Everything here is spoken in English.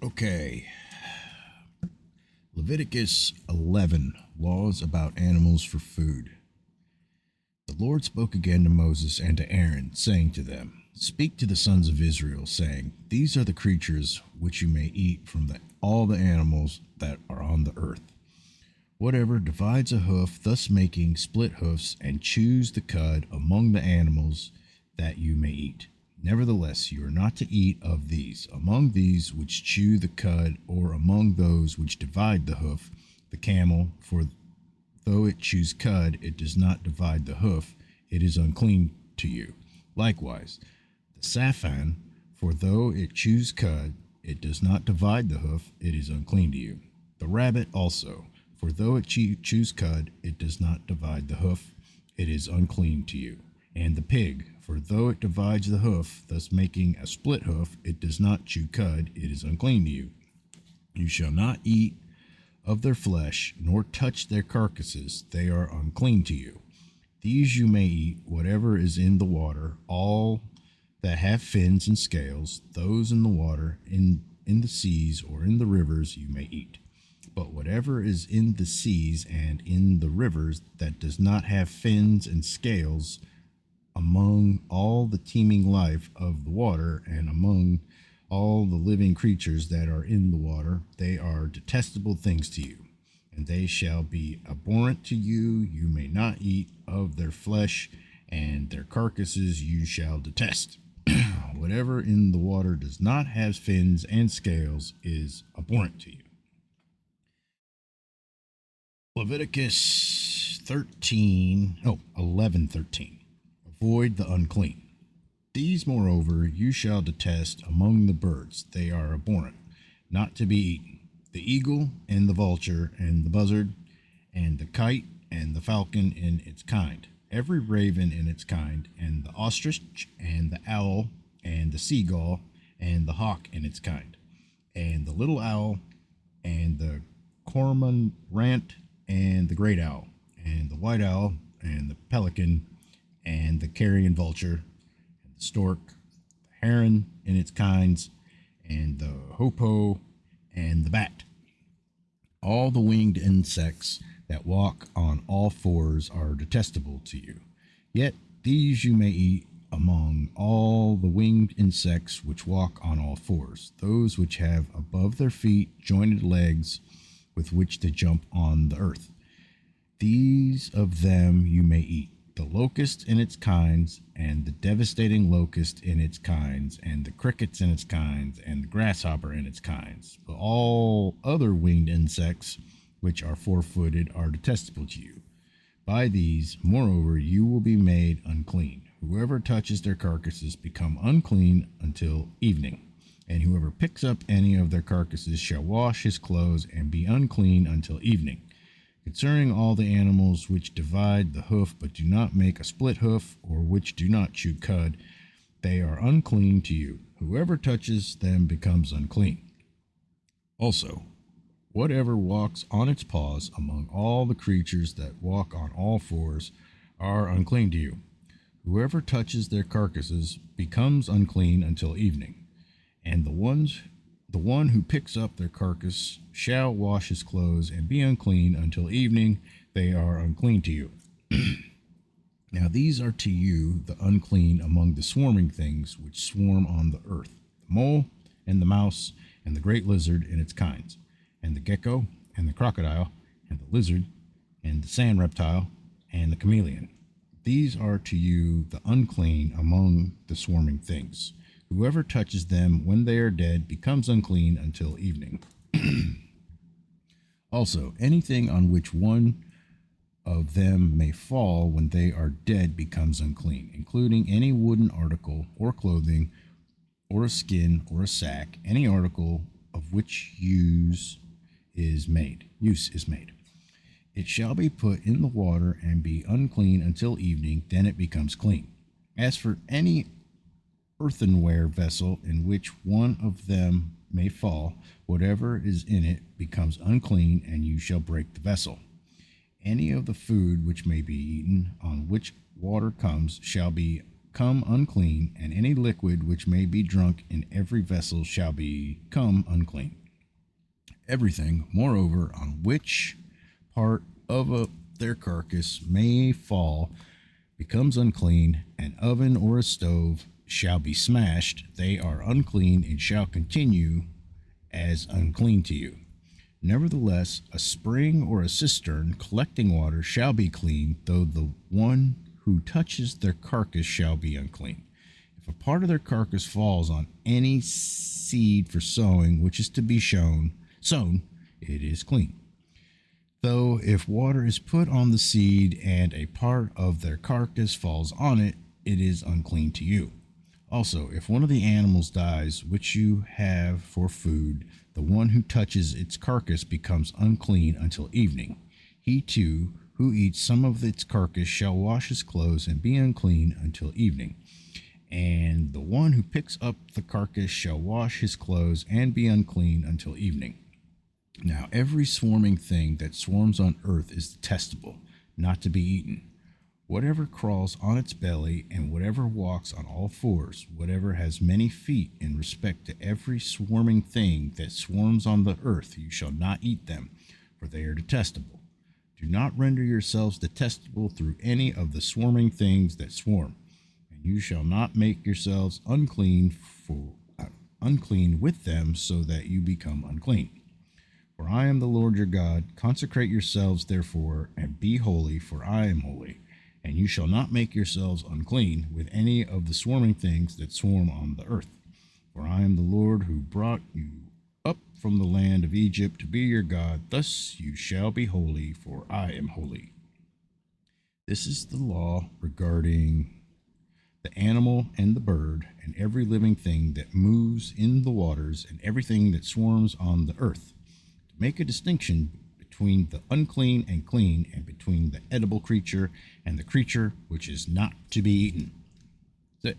Okay. Leviticus 11 Laws about animals for food. The Lord spoke again to Moses and to Aaron, saying to them, Speak to the sons of Israel, saying, These are the creatures which you may eat from all the animals that are on the earth. Whatever divides a hoof, thus making split hoofs, and chews the cud among the animals that you may eat. Nevertheless, you are not to eat of these, among these which chew the cud, or among those which divide the hoof, the camel, for though it chews cud, it does not divide the hoof, it is unclean to you. Likewise, the saphan, for though it chews cud, it does not divide the hoof, it is unclean to you. The rabbit also, for though it chews cud, it does not divide the hoof, it is unclean to you. And the pig, for though it divides the hoof, thus making a split hoof, it does not chew cud, it is unclean to you. You shall not eat of their flesh, nor touch their carcasses, they are unclean to you. These you may eat, whatever is in the water, all that have fins and scales, those in the water, in the seas, or in the rivers, you may eat. But whatever is in the seas and in the rivers that does not have fins and scales, among all the teeming life of the water, and among all the living creatures that are in the water, they are detestable things to you, and they shall be abhorrent to you. You may not eat of their flesh, and their carcasses you shall detest. Whatever in the water does not have fins and scales is abhorrent to you. Leviticus 11:13. Avoid the unclean. These, moreover, you shall detest among the birds. They are abhorrent, not to be eaten: the eagle, and the vulture, and the buzzard, and the kite, and the falcon in its kind, every raven in its kind, and the ostrich, and the owl, and the seagull, and the hawk in its kind, and the little owl, and the cormorant, and the great owl, and the white owl, and the pelican, and the carrion vulture, and the stork, the heron in its kinds, and the hoopoe, and the bat. All the winged insects that walk on all fours are detestable to you. Yet these you may eat among all the winged insects which walk on all fours, those which have above their feet jointed legs with which to jump on the earth. These of them you may eat: the locust in its kinds, and the devastating locust in its kinds, and the crickets in its kinds, and the grasshopper in its kinds. But all other winged insects which are four-footed are detestable to you. By these, moreover, you will be made unclean. Whoever touches their carcasses become unclean until evening. And whoever picks up any of their carcasses shall wash his clothes and be unclean until evening. Concerning all the animals which divide the hoof but do not make a split hoof, or which do not chew cud, they are unclean to you. Whoever touches them becomes unclean. Also, whatever walks on its paws among all the creatures that walk on all fours are unclean to you. Whoever touches their carcasses becomes unclean until evening. And the one who picks up their carcass shall wash his clothes and be unclean until evening. They are unclean to you. Now these are to you the unclean among the swarming things which swarm on the earth: the mole, and the mouse, and the great lizard in its kinds, and the gecko, and the crocodile, and the lizard, and the sand reptile, and the chameleon. These are to you the unclean among the swarming things. Whoever touches them when they are dead becomes unclean until evening. Also, anything on which one of them may fall when they are dead becomes unclean, including any wooden article, or clothing, or a skin, or a sack, any article of which use is made. It shall be put in the water and be unclean until evening, then it becomes clean. As for any earthenware vessel in which one of them may fall, whatever is in it becomes unclean, and you shall break the vessel. Any of the food which may be eaten, on which water comes, shall be become unclean, and any liquid which may be drunk in every vessel shall become unclean. Everything, moreover, on which part of their carcass may fall becomes unclean. An oven or a stove shall be smashed. They are unclean and shall continue as unclean to you. Nevertheless, a spring or a cistern collecting water shall be clean, though the one who touches their carcass shall be unclean. If a part of their carcass falls on any seed for sowing, which is to be sown, it is clean. Though if water is put on the seed and a part of their carcass falls on it, it is unclean to you. Also, if one of the animals dies which you have for food, the one who touches its carcass becomes unclean until evening. He too, who eats some of its carcass, shall wash his clothes and be unclean until evening. And the one who picks up the carcass shall wash his clothes and be unclean until evening. Now every swarming thing that swarms on earth is detestable, not to be eaten. Whatever crawls on its belly, and whatever walks on all fours, whatever has many feet, in respect to every swarming thing that swarms on the earth, you shall not eat them, for they are detestable. Do not render yourselves detestable through any of the swarming things that swarm, and you shall not make yourselves unclean with them, so that you become unclean. For I am the Lord your God. Consecrate yourselves, therefore, and be holy, for I am holy. And you shall not make yourselves unclean with any of the swarming things that swarm on the earth. For I am the Lord who brought you up from the land of Egypt to be your God. Thus you shall be holy, for I am holy. This is the law regarding the animal and the bird, and every living thing that moves in the waters, and everything that swarms on the earth, to make a distinction between the unclean and clean, and between the edible creature and the creature which is not to be eaten. That's it.